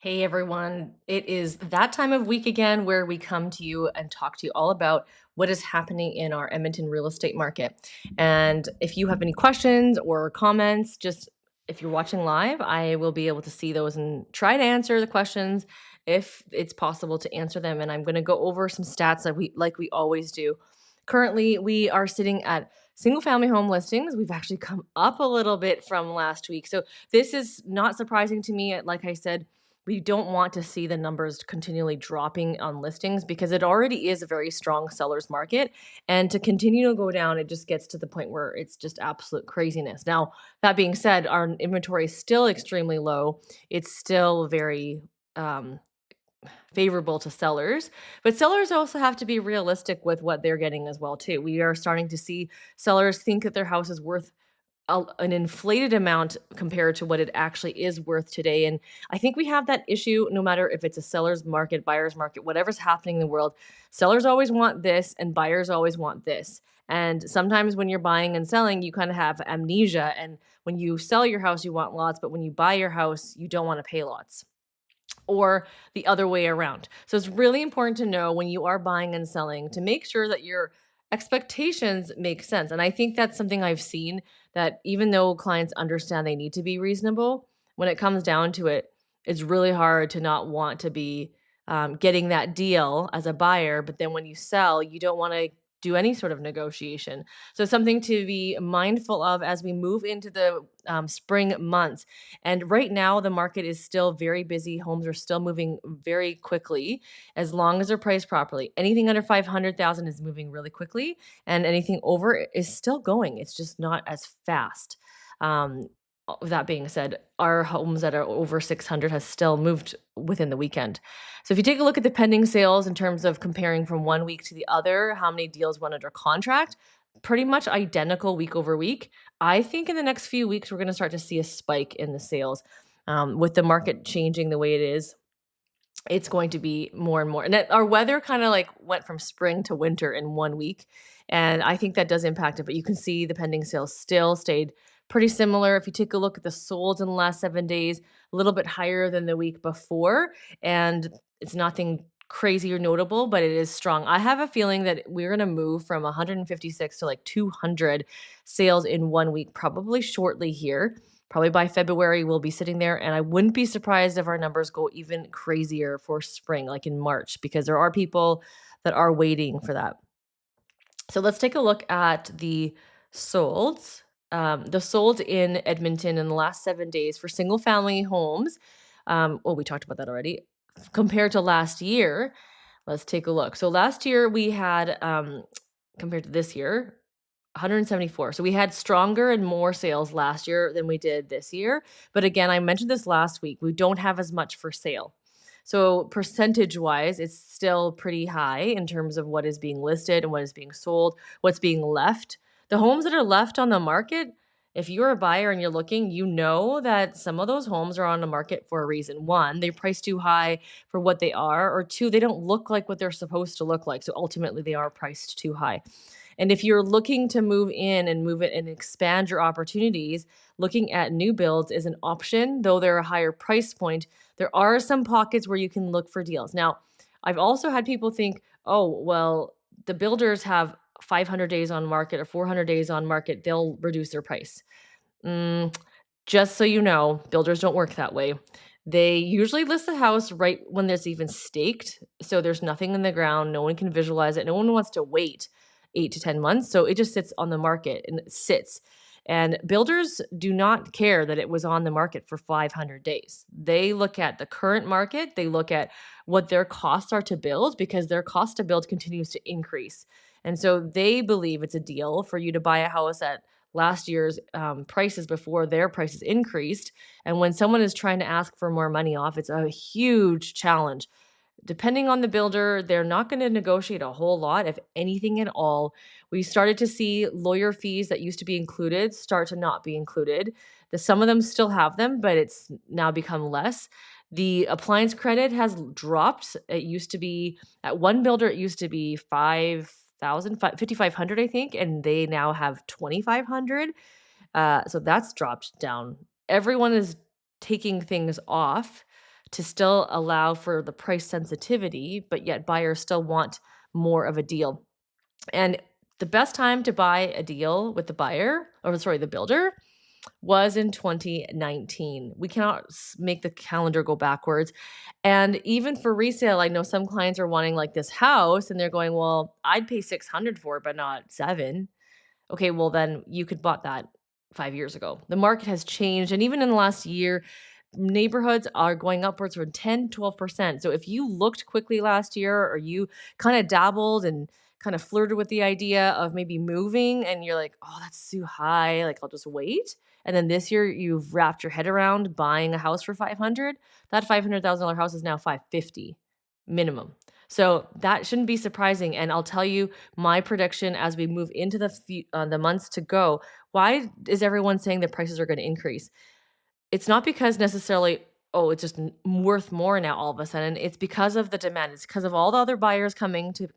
Hey everyone, it is that time of week again where we come to you and talk to you all about what is happening in our Edmonton real estate market. And if you have any questions or comments, just if you're watching live, I will be able to see those and try to answer the questions if it's possible to answer them. And I'm going to go over some stats that we always do. Currently, we are sitting at single family home listings. We've actually come up a little bit from last week. So this is not surprising to me. Like I said, we don't want to see the numbers continually dropping on listings because it already is a very strong seller's market. And to continue to go down, it just gets to the point where it's just absolute craziness. Now, that being said, our inventory is still extremely low. It's still very um, favorable to sellers, but sellers also have to be realistic with what they're getting as well too. We are starting to see sellers think that their house is worth an inflated amount compared to what it actually is worth today. And I think we have that issue no matter if it's a seller's market, buyer's market, whatever's happening in the world. Sellers always want this and buyers always want this. And sometimes when you're buying and selling, you kind of have amnesia. And when you sell your house, you want lots, but when you buy your house, you don't want to pay lots or the other way around. So it's really important to know when you are buying and selling to make sure that your expectations make sense. And I think that's something I've seen that even though clients understand they need to be reasonable, when it comes down to it, it's really hard to not want to be getting that deal as a buyer. But then when you sell, you don't want to do any sort of negotiation. So something to be mindful of as we move into the spring months. And right now, the market is still very busy. Homes are still moving very quickly as long as they're priced properly. Anything under 500,000 is moving really quickly, and anything over is still going. It's just not as fast. Um, with that being said, our homes that are over 600 has still moved within the weekend. So if you take a look at the pending sales in terms of comparing from one week to the other, how many deals went under contract, pretty much identical week over week. I think in the next few weeks, we're going to start to see a spike in the sales. With the market changing the way it is, it's going to be more and more. And our weather kind of like went from spring to winter in 1 week. And I think that does impact it. But you can see the pending sales still stayed pretty similar. If you take a look at the solds in the last 7 days, a little bit higher than the week before. And it's nothing crazy or notable, but it is strong. I have a feeling that we're going to move from 156 to like 200 sales in 1 week, probably shortly here. Probably by February, we'll be sitting there, and I wouldn't be surprised if our numbers go even crazier for spring, like in March, because there are people that are waiting for that. So let's take a look at the solds. The sold in Edmonton in the last 7 days for single family homes. Well, we talked about that already. Compared to last year, let's take a look. So last year we had, compared to this year, 174. So we had stronger and more sales last year than we did this year. But again, I mentioned this last week. We don't have as much for sale. So percentage wise, it's still pretty high in terms of what is being listed and what is being sold, what's being left. The homes that are left on the market, if you're a buyer and you're looking, you know that some of those homes are on the market for a reason. One, they're priced too high for what they are, or two, they don't look like what they're supposed to look like. So ultimately, they are priced too high. And if you're looking to move in and move it and expand your opportunities, looking at new builds is an option, though they're a higher price point. There are some pockets where you can look for deals. Now, I've also had people think, oh, well, the builders have 500 days on market or 400 days on market, they'll reduce their price. Mm, just so you know, builders don't work that way. They usually list the house right when there's even staked. So there's nothing in the ground. No one can visualize it. No one wants to wait 8 to 10 months. So it just sits on the market and it sits. And builders do not care that it was on the market for 500 days. They look at the current market, they look at what their costs are to build because their cost to build continues to increase. And so they believe it's a deal for you to buy a house at last year's prices before their prices increased. And when someone is trying to ask for more money off, it's a huge challenge. Depending on the builder, they're not going to negotiate a whole lot, if anything at all. We started to see lawyer fees that used to be included start to not be included. Some of them still have them, but it's now become less. The appliance credit has dropped. It used to be at one builder, it used to be 5,500, I think, and they now have 2,500. So that's dropped down. Everyone is taking things off to still allow for the price sensitivity, but yet buyers still want more of a deal. And the best time to buy a deal with the buyer, or sorry, the builder, was in 2019. We cannot make the calendar go backwards. And even for resale, I know some clients are wanting like this house and they're going, "Well, I'd pay 600 for it, but not 7." Okay, well then you could bought that 5 years ago. The market has changed, and even in the last year, neighborhoods are going upwards from 10, 12%. So if you looked quickly last year or you kind of dabbled and kind of flirted with the idea of maybe moving and you're like, "Oh, that's too high, like I'll just wait." And then this year you've wrapped your head around buying a house for 500, that $500,000 house is now 550 minimum. So that shouldn't be surprising, and I'll tell you my prediction as we move into the months to go. Why is everyone saying the prices are going to increase? It's not because necessarily, oh, it's just worth more now all of a sudden. It's because of the demand. It's because of all the other buyers coming to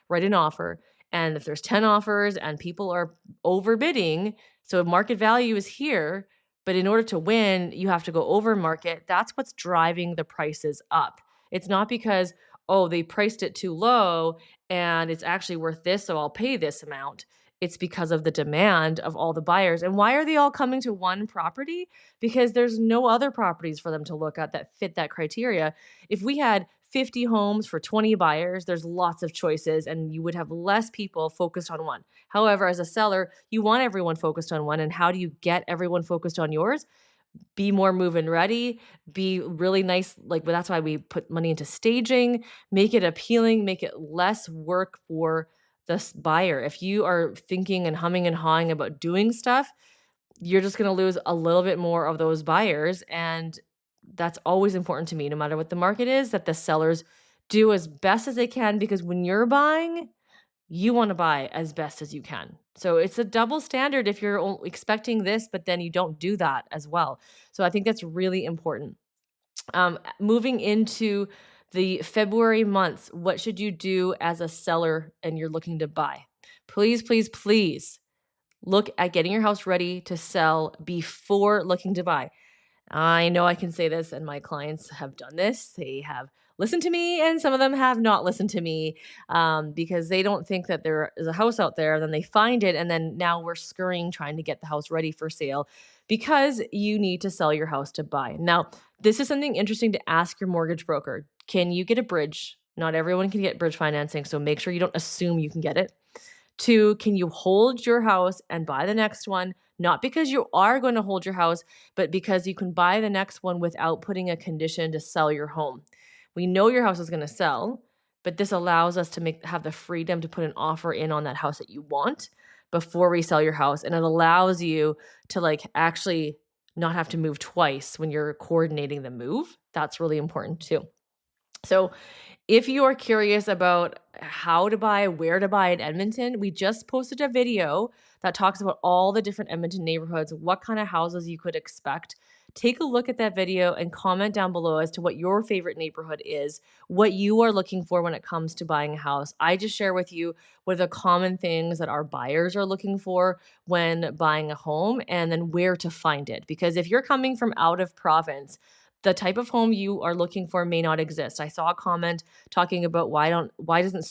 write an offer. And if there's 10 offers and people are overbidding, so market value is here, but in order to win, you have to go over market. That's what's driving the prices up. It's not because, oh, they priced it too low and it's actually worth this, so I'll pay this amount. It's because of the demand of all the buyers. And why are they all coming to one property? Because there's no other properties for them to look at that fit that criteria. If we had 50 homes for 20 buyers, there's lots of choices and you would have less people focused on one. However, as a seller, you want everyone focused on one. And how do you get everyone focused on yours? Be more move-in ready, be really nice. Like, but that's why we put money into staging, make it appealing, make it less work for the buyer. If you are thinking and humming and hawing about doing stuff, you're just going to lose a little bit more of those buyers. And that's always important to me, no matter what the market is, that the sellers do as best as they can, because when you're buying, you want to buy as best as you can. So it's a double standard if you're expecting this, but then you don't do that as well. So I think that's really important. Moving into the February months, what should you do as a seller and you're looking to buy? Please, please, please look at getting your house ready to sell before looking to buy. I know I can say this, and my clients have done this. They have listened to me, and some of them have not listened to me because they don't think that there is a house out there. Then they find it, and then now we're scurrying trying to get the house ready for sale because you need to sell your house to buy. Now, this is something interesting to ask your mortgage broker. Can you get a bridge? Not everyone can get bridge financing, so make sure you don't assume you can get it. 2, can you hold your house and buy the next one? Not because you are going to hold your house, but because you can buy the next one without putting a condition to sell your home. We know your house is going to sell, but this allows us to have the freedom to put an offer in on that house that you want before we sell your house. And it allows you to like actually not have to move twice when you're coordinating the move. That's really important too. So if you are curious about how to buy, where to buy in Edmonton, we just posted a video that talks about all the different Edmonton neighborhoods, what kind of houses you could expect. Take a look at that video and comment down below as to what your favorite neighborhood is, what you are looking for when it comes to buying a house. I just share with you what are the common things that our buyers are looking for when buying a home, and then where to find it. Because if you're coming from out of province, the type of home you are looking for may not exist. I saw a comment talking about why doesn't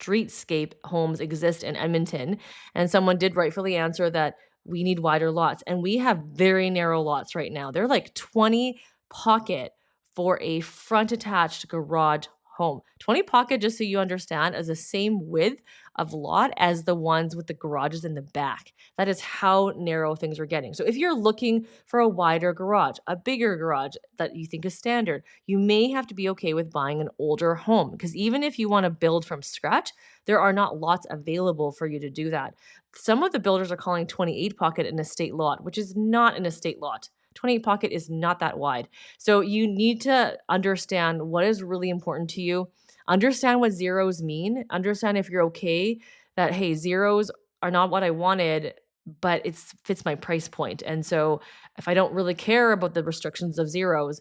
streetscape homes exist in Edmonton? And someone did rightfully answer that we need wider lots, and we have very narrow lots right now. They're like 20 pocket for a front attached garage home. 20 pocket, just so you understand, is the same width of lot as the ones with the garages in the back. That is how narrow things are getting. So if you're looking for a wider garage, a bigger garage that you think is standard, you may have to be okay with buying an older home, because even if you want to build from scratch, there are not lots available for you to do that. Some of the builders are calling 28 pocket an estate lot, which is not an estate lot. 28 pocket is not that wide. So you need to understand what is really important to you. Understand what zeros mean. Understand if you're okay that, hey, zeros are not what I wanted, but it fits my price point. And so if I don't really care about the restrictions of zeros.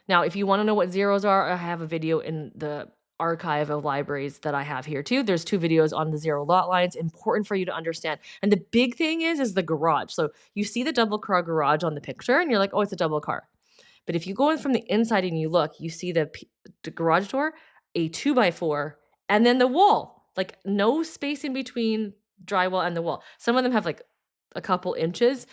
Now, if you want to know what zeros are, I have a video in the archive of libraries that I have here too. There's 2 videos on the zero lot lines, important for you to understand. And the big thing is the garage. So you see the double car garage on the picture and you're like, oh, it's a double car. But if you go in from the inside and you look, you see the garage door, a 2x4, and then the wall, like no space in between drywall and the wall. Some of them have like a couple inches.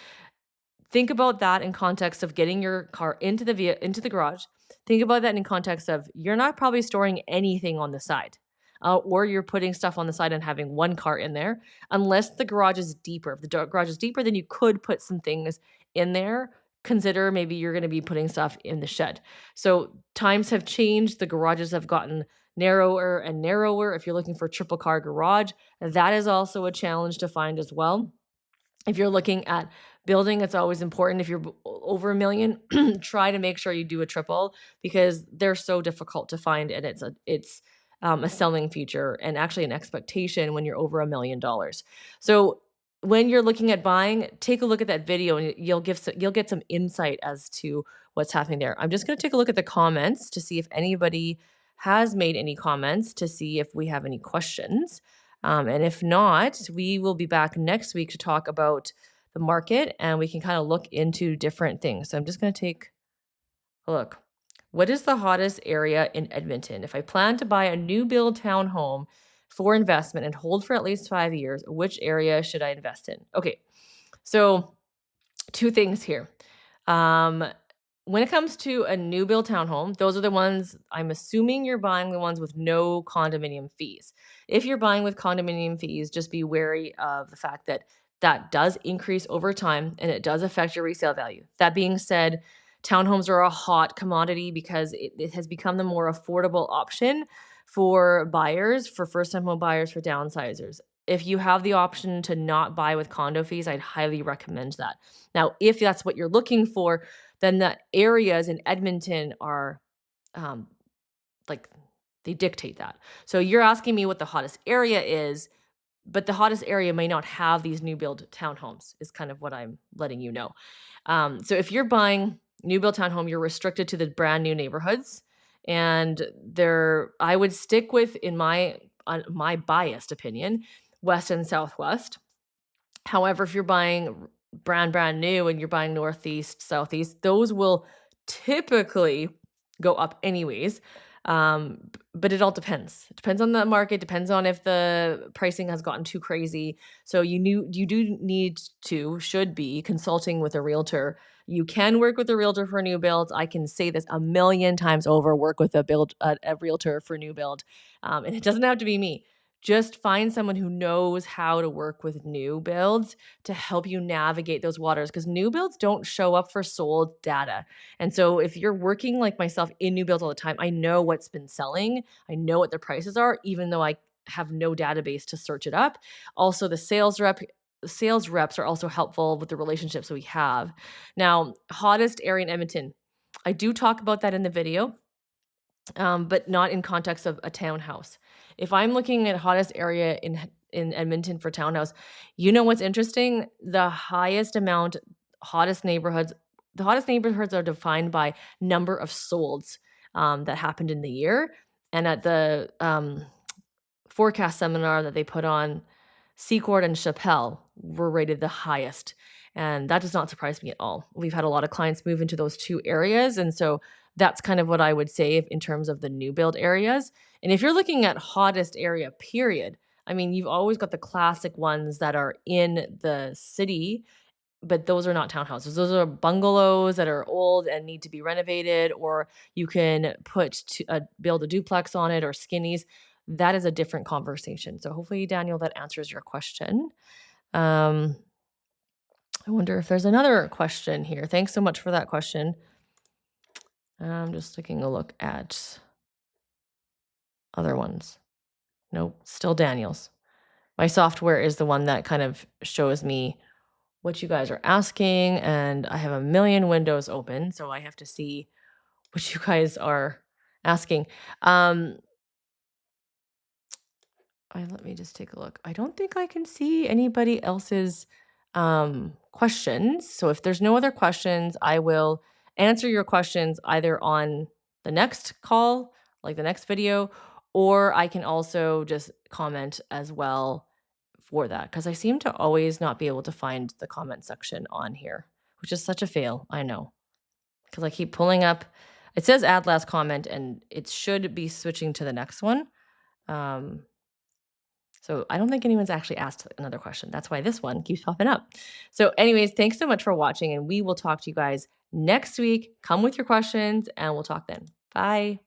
Think about that in context of getting your car into the garage. Think about that in context of you're not probably storing anything on the side, or you're putting stuff on the side and having one car in there, unless the garage is deeper. If the garage is deeper, then you could put some things in there. Consider maybe you're going to be putting stuff in the shed. So times have changed. The garages have gotten narrower and narrower. If you're looking for a triple car garage, that is also a challenge to find as well. If you're looking at building, it's always important if you're over a million, try to make sure you do a triple because they're so difficult to find, and it's a selling feature and actually an expectation when you're over $1 million. So when you're looking at buying, take a look at that video and you'll get some insight as to what's happening there. I'm just going to take a look at the comments to see if anybody has made any comments to see if we have any questions. And if not, we will be back next week to talk about the market and we can kind of look into different things. So I'm just going to take a look. What is the hottest area in Edmonton? If I plan to buy a new build townhome for investment and hold for at least 5 years, which area should I invest in? Okay, so two things here. Um, when it comes to a new build townhome, those are the ones I'm assuming you're buying the ones with no condominium fees. If you're buying with condominium fees, just be wary of the fact that that does increase over time and it does affect your resale value. That being said, townhomes are a hot commodity because it has become the more affordable option for buyers, for first time home buyers, for downsizers. If you have the option to not buy with condo fees, I'd highly recommend that. Now, if that's what you're looking for, then the areas in Edmonton are um, like they dictate that. So you're asking me what the hottest area is, but the hottest area may not have these new build townhomes, is kind of what I'm letting you know. So if you're buying new build townhome, you're restricted to the brand new neighborhoods. And I would stick with, in my biased opinion, west and southwest. However, if you're buying brand new and you're buying northeast, southeast, those will typically go up anyways. But it all depends. It depends on the market, depends on if the pricing has gotten too crazy. So you do need to, should be consulting with a realtor. You can work with a realtor for new builds. I can say this a million times over, work with a realtor for new build. And it doesn't have to be me. Just find someone who knows how to work with new builds to help you navigate those waters because new builds don't show up for sold data. And so if you're working like myself in new builds all the time, I know what's been selling. I know what the prices are, even though I have no database to search it up. Also, the sales reps are also helpful with the relationships we have. Now, hottest area in Edmonton. I do talk about that in the video, but not in context of a townhouse. If I'm looking at hottest area in Edmonton for townhouse, you know what's interesting? Hottest neighborhoods, the hottest neighborhoods are defined by number of solds that happened in the year. And at the forecast seminar that they put on, Secord and Chappelle were rated the highest. And that does not surprise me at all. We've had a lot of clients move into those two areas. And so that's kind of what I would say in terms of the new build areas. And if you're looking at hottest area, period, I mean, you've always got the classic ones that are in the city, but those are not townhouses. Those are bungalows that are old and need to be renovated, or you can build a duplex on it or skinnies. That is a different conversation. So hopefully, Daniel, that answers your question. I wonder if there's another question here. Thanks so much for that question. I'm just taking a look at other ones. Nope, still Daniel's. My software is the one that kind of shows me what you guys are asking, and I have a million windows open, so I have to see what you guys are asking. Let me just take a look. I don't think I can see anybody else's questions. So if there's no other questions, I will answer your questions either on the next call, like the next video, or I can also just comment as well for that because I seem to always not be able to find the comment section on here, which is such a fail. I know. because I keep pulling up. It says add last comment, and it should be switching to the next one. Um, so I don't think anyone's actually asked another question. That's why this one keeps popping up. So, anyways, thanks so much for watching, and we will talk to you guys next week. Come with your questions, and we'll talk then. Bye.